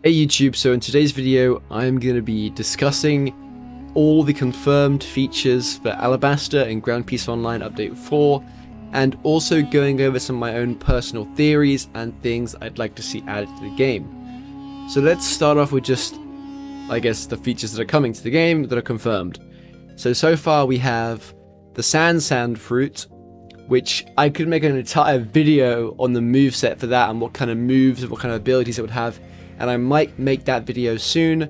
Hey YouTube, so in today's video I'm going to be discussing all the confirmed features for Alabasta in Ground Peace Online Update 4 and also going over some of my own personal theories and things I'd like to see added to the game. So let's start off with just, I guess, the features that are coming to the game that are confirmed. So far we have the sand fruit, which I could make an entire video on the moveset for that and what kind of moves and what kind of abilities it would have. And I might make that video soon,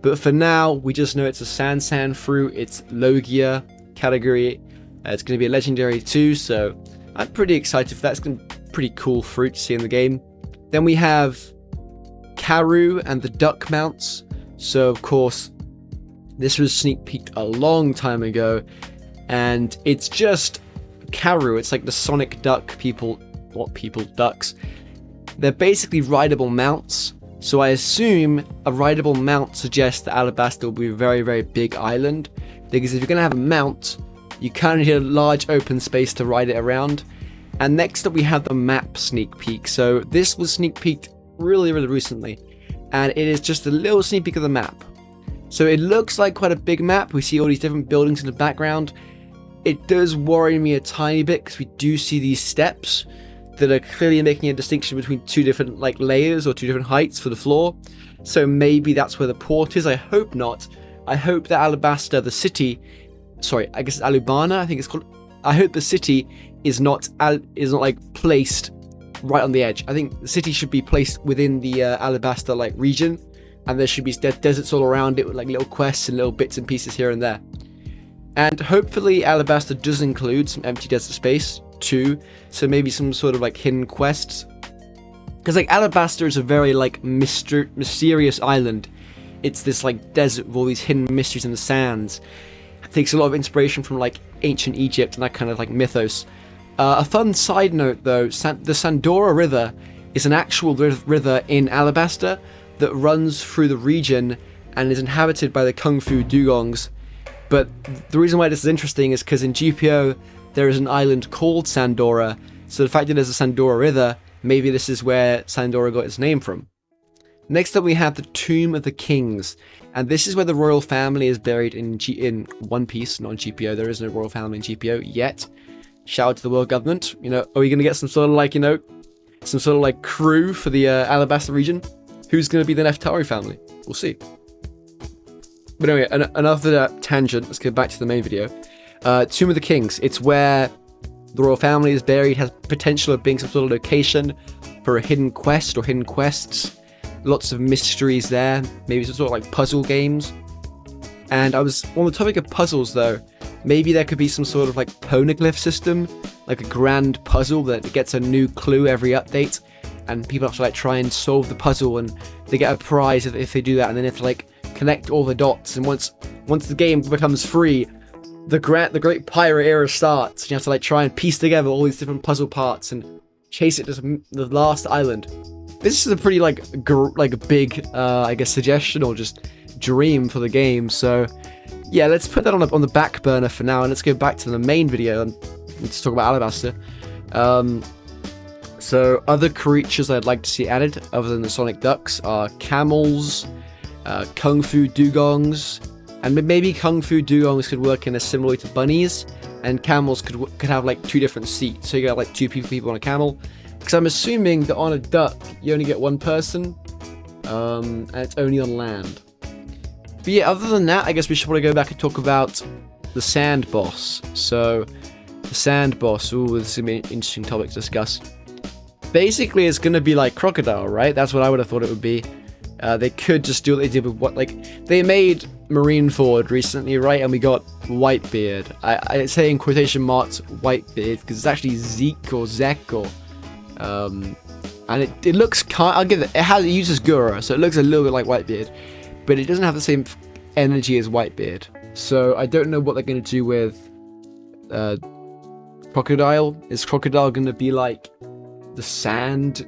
but for now we just know it's a sand fruit. It's Logia category. It's going to be a legendary too, so I'm pretty excited for that. It's going to be a pretty cool fruit to see in the game. Then we have Karu and the duck mounts. So of course this was sneak peeked a long time ago, and it's just Karu. It's like the Sonic duck ducks. They're basically rideable mounts. So I assume a rideable mount suggests that Alabasta will be a very, very big island, because if you're going to have a mount, you kind of need a large open space to ride it around. And next up we have the map sneak peek. So this was sneak peeked really recently, and it is just a little sneak peek of the map. So it looks like quite a big map. We see all these different buildings in the background. It does worry me a tiny bit because we do see these steps that are clearly making a distinction between two different layers or two different heights for the floor. So maybe that's where the port is. I hope not. I hope that Alabasta, the city, sorry, I guess it's Alubana, I think it's called. I hope the city is not placed right on the edge. I think the city should be placed within the Alabasta region, and there should be deserts all around it with little quests and little bits and pieces here and there. And hopefully Alabasta does include some empty desert space too, so maybe some sort of hidden quests, because Alabasta is a very mysterious island. It's this desert with all these hidden mysteries in the sands. It takes a lot of inspiration from ancient Egypt and that kind of mythos. A fun side note though, the Sandora River is an actual river in Alabasta that runs through the region and is inhabited by the Kung Fu dugongs. But the reason why this is interesting is because in GPO there is an island called Sandora, so the fact that there's a Sandora River, maybe this is where Sandora got its name from. Next up we have the Tomb of the Kings, and this is where the royal family is buried in One Piece, not in GPO. There is no royal family in GPO yet. Shout out to the world government. Are we going to get some sort of crew for the Alabasta region? Who's going to be the Neftari family? We'll see. But anyway, enough of that tangent. Let's get back to the main video. Tomb of the Kings. It's where the royal family is buried. Has potential of being some sort of location for a hidden quest or hidden quests. Lots of mysteries there. Maybe some sort of puzzle games. And I was on the topic of puzzles though. Maybe there could be some sort of Poneglyph system, a grand puzzle that gets a new clue every update, and people have to try and solve the puzzle, and they get a prize if they do that, and then they have to connect all the dots. And once the game becomes free, the great pirate era starts, and you have to try and piece together all these different puzzle parts and chase it to the last island. This is a pretty big I guess suggestion or just dream for the game. So yeah, let's put that on the back burner for now, and let's go back to the main video and let's talk about Alabasta. So other creatures I'd like to see added other than the Sonic ducks are camels, Kung Fu dugongs. And maybe Kung Fu dugongs could work in a similar way to bunnies, and camels could have two different seats. So you got two people on a camel. Because I'm assuming that on a duck you only get one person, and it's only on land. But yeah, other than that, I guess we should probably go back and talk about the sand boss. So the sand boss. Ooh, this is gonna be an interesting topic to discuss. Basically, it's gonna be like Crocodile, right? That's what I would have thought it would be. They could just do what they did with they made Marineford recently, right? And we got Whitebeard. I say in quotation marks Whitebeard because it's actually Zeke or Zek or and it looks I'll give it. It uses Gura, so it looks a little bit like Whitebeard, but it doesn't have the same energy as Whitebeard. So I don't know what they're going to do with Crocodile. Is Crocodile going to be the Sand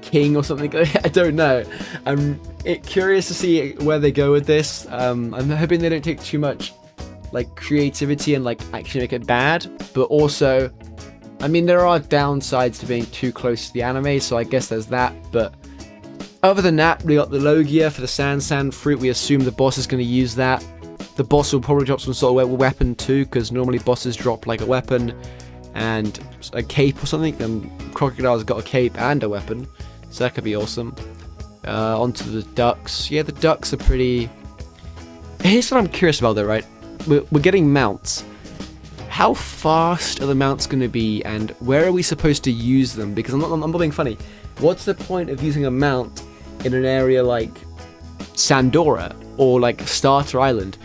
King or something? I don't know. I'm curious to see where they go with this. I'm hoping they don't take too much creativity and actually make it bad, but also I mean, there are downsides to being too close to the anime, so I guess there's that, but Other than that, we got the Logia for the sand fruit. We assume the boss is going to use that. The boss will probably drop some sort of weapon too, because normally bosses drop like a weapon and a cape or something. Then Crocodile's got a cape and a weapon, so that could be awesome. Onto the ducks. Yeah, the ducks are pretty... Here's what I'm curious about though, right? We're getting mounts. How fast are the mounts going to be, and where are we supposed to use them? Because I'm not being funny. What's the point of using a mount in an area like Sandora or like Starter Island?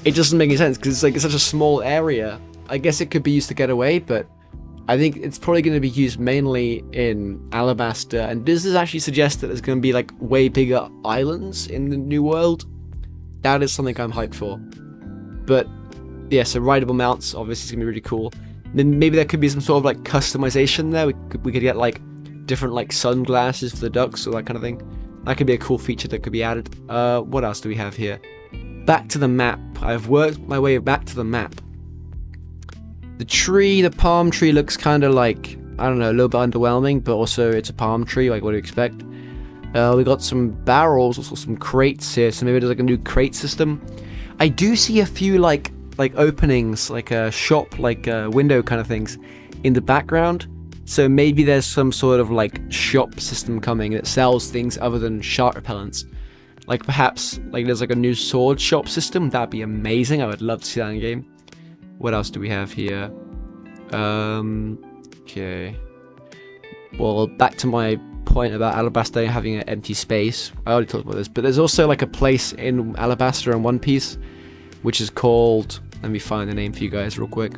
It doesn't make any sense because it's such a small area. I guess it could be used to get away, but I think it's probably going to be used mainly in Alabasta. And does this actually suggest that there's going to be like way bigger islands in the new world? That is something I'm hyped for. But yeah, so rideable mounts obviously is going to be really cool. Then maybe there could be some sort of like customization there. We could get like different like sunglasses for the ducks or that kind of thing. That could be a cool feature that could be added. What else do we have here? Back to the map. I've worked my way back to the map. The palm tree looks kind of like, I don't know, a little bit underwhelming, but also it's a palm tree, like what do you expect? We got some barrels, also some crates here, so maybe there's like a new crate system. I do see a few like openings, like a shop, like window kind of things in the background. So maybe there's some sort of like shop system coming that sells things other than shark repellents. Like perhaps like there's like a new sword shop system. That'd be amazing. I would love to see that in game. What else do we have here? Okay. Well, back to my point about Alabasta having an empty space. I already talked about this, but there's also like a place in Alabasta and One Piece, which is called, let me find the name for you guys real quick,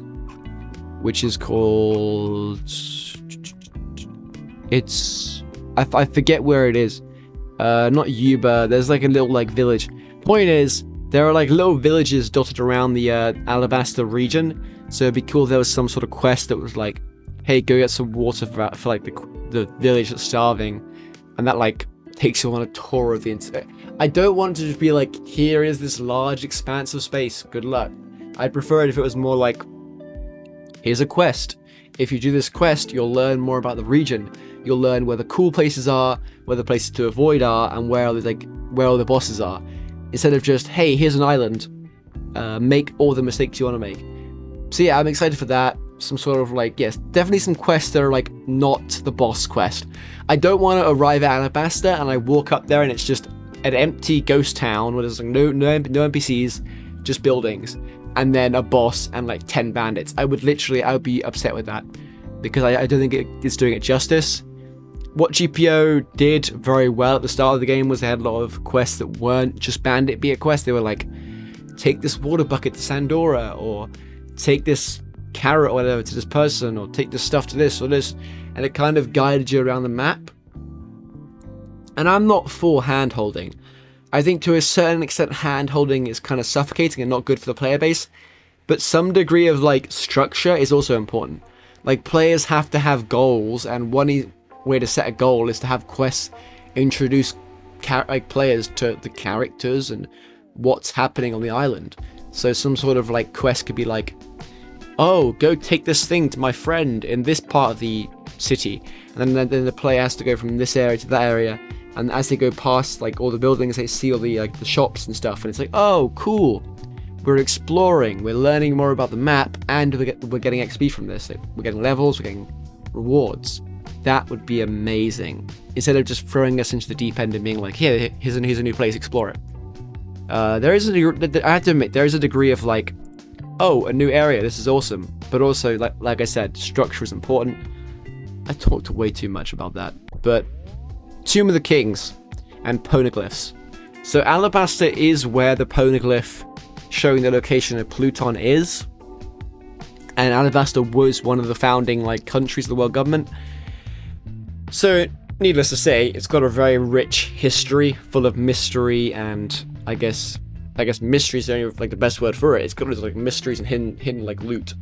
which is called, I forget where it is. Not Yuba. There's like a little like village. Point is, there are like little villages dotted around the Alabasta region. So it'd be cool if there was some sort of quest that was like, hey, go get some water for like the village that's starving, and that like takes you on a tour of the internet. I don't want it to just be like, here is this large expanse of space. Good luck. I'd prefer it if it was more like, here's a quest. If you do this quest, you'll learn more about the region. You'll learn where the cool places are, where the places to avoid are, and where all the bosses are. Instead of just, hey, here's an island, make all the mistakes you want to make. So yeah, I'm excited for that. Some sort of like, yes, definitely some quests that are like not the boss quest. I don't want to arrive at Alabasta and I walk up there and it's just an empty ghost town where there's like no NPCs, just buildings, and then a boss and like 10 bandits. I would be upset with that because I don't think it's doing it justice. What GPO did very well at the start of the game was they had a lot of quests that weren't just bandit beat quests. They were like, take this water bucket to Sandora, or take this carrot or whatever to this person, or take this stuff to this or this, and it kind of guided you around the map. And I'm not for hand-holding. I think to a certain extent hand-holding is kind of suffocating and not good for the player base, but some degree of like structure is also important. Like players have to have goals, and one way to set a goal is to have quests introduce players to the characters and what's happening on the island. So some sort of like quest could be like, oh, go take this thing to my friend in this part of the city, and then the player has to go from this area to that area, and as they go past like all the buildings, they see all the like the shops and stuff, and it's like, oh, cool, we're exploring, we're learning more about the map, and we're getting XP from this. We're getting levels, we're getting rewards. That would be amazing. Instead of just throwing us into the deep end and being like, here's a new place, explore it. I have to admit, there is a degree of like, oh, a new area, this is awesome. But also, like I said, structure is important. I talked way too much about that. But Tomb of the Kings and Poneglyphs. So Alabasta is where the Poneglyph showing the location of Pluton is. And Alabasta was one of the founding like countries of the world government. So, needless to say, it's got a very rich history, full of mystery, and I guess mystery is only like the best word for it. It's got like mysteries and hidden like loot.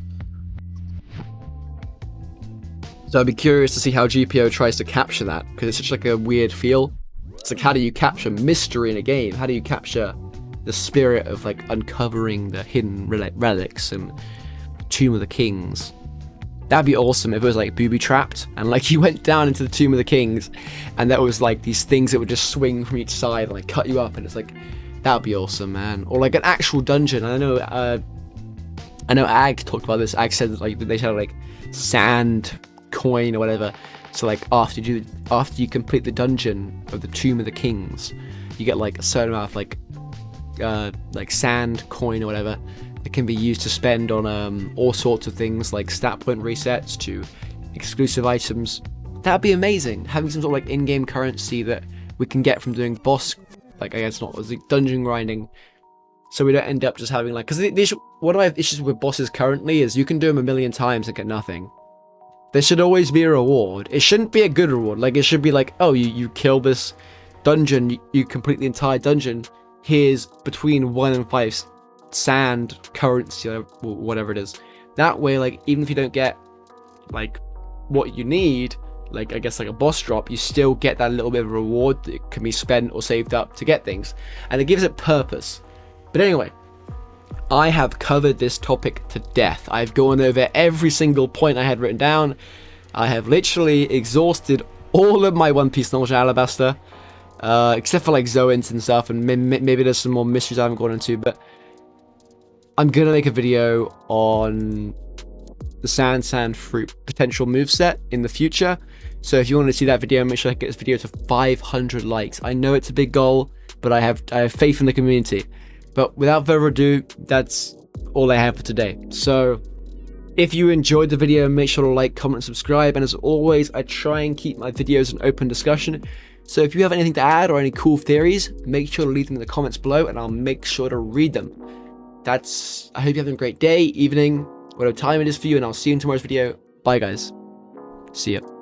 So I'd be curious to see how GPO tries to capture that, because it's such like a weird feel. It's like, how do you capture mystery in a game? How do you capture the spirit of like uncovering the hidden relics and Tomb of the Kings? That'd be awesome if it was like booby trapped and like you went down into the Tomb of the Kings and there was like these things that would just swing from each side and like cut you up, and it's like, that would be awesome, man. Or like an actual dungeon. I know Ag talked about this. Ag said that, like, they had like sand coin or whatever. So like after you complete the dungeon of the Tomb of the Kings, you get like a certain amount of like sand coin or whatever that can be used to spend on all sorts of things, like stat point resets to exclusive items. That'd be amazing, having some sort of like in-game currency that we can get from doing boss, like, I guess not, like dungeon grinding, so we don't end up just having like, because one of my issues with bosses currently is you can do them a million times and get nothing. There should always be a reward. It shouldn't be a good reward. Like, it should be like, oh, you kill this dungeon, you complete the entire dungeon, here's between 1 and 5 sand currency or whatever it is. That way, like, even if you don't get like what you need, like I guess like a boss drop, you still get that little bit of a reward that can be spent or saved up to get things, and it gives it purpose. But anyway, I have covered this topic to death. I've gone over every single point I had written down. I have literally exhausted all of my One Piece knowledge at Alabasta, except for like Zoans and stuff, and maybe there's some more mysteries I haven't gone into, but I'm gonna make a video on the Sand Fruit potential moveset in the future. So if you want to see that video, make sure I get this video to 500 likes. I know it's a big goal, but I have faith in the community. But without further ado, that's all I have for today. So if you enjoyed the video, make sure to like, comment, and subscribe. And as always, I try and keep my videos an open discussion. So if you have anything to add or any cool theories, make sure to leave them in the comments below and I'll make sure to read them. I hope you're having a great day, evening, whatever time it is for you, and I'll see you in tomorrow's video. Bye guys. See ya.